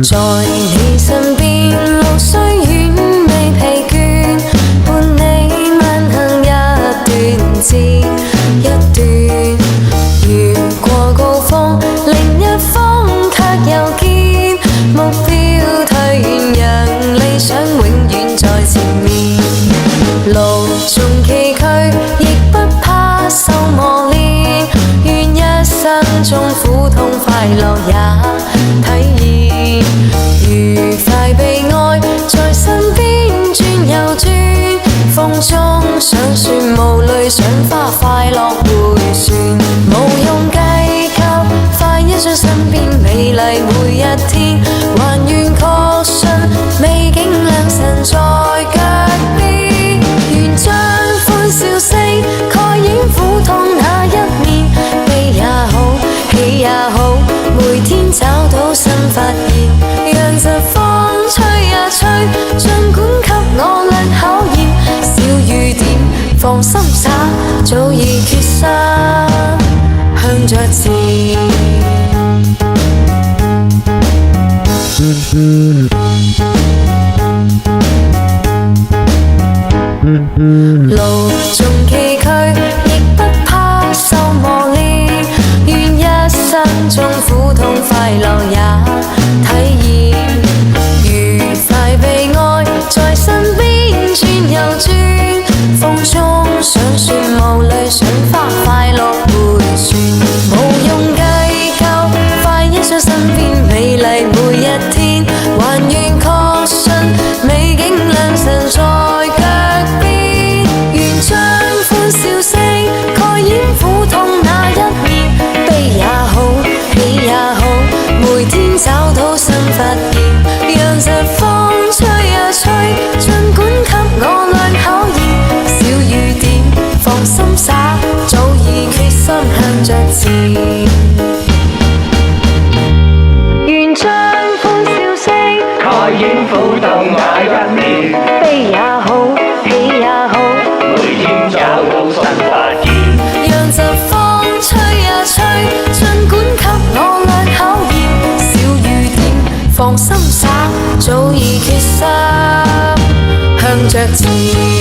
在你身邊，路雖遠未疲倦，伴你慢行一段接一段。越過高峰，另一方卻又見目標退遠，讓理想永遠在前面。路縱崎嶇，亦不怕受磨練，願一生中苦痛快樂也體驗。愉快悲哀在身邊轉又轉，風中想說無淚，想花快樂迴旋，無用計較，快一將身邊美麗每一天，還願確信美景良辰在腳邊，願將歡笑聲蓋掩苦痛那一面，悲也好，喜也好，每天找到新發現，讓疾風吹呀吹，儘管給我倆考驗，小雨點放心灑，早已決心向着前。路縱崎嶇，亦不怕受磨練，願一生中苦痛快樂也體驗。愉快悲哀在身邊轉又轉，風中想說無淚，想花快樂迴旋，無用計較，快一將身邊美麗每一天，還願確信美景良辰在腳邊，願將歡笑聲蓋掩苦痛那一面，悲也好，喜也好，每天找到新發現，讓疾風吹呀吹，儘管給我倆考驗，小雨點放心灑，早已決心向着前。願將歡笑聲蓋掩苦痛那一面，悲也好，喜也好，每天找到新發現，讓疾風吹呀吹，儘管給我倆考驗，小雨點放心灑，早已決心向着前。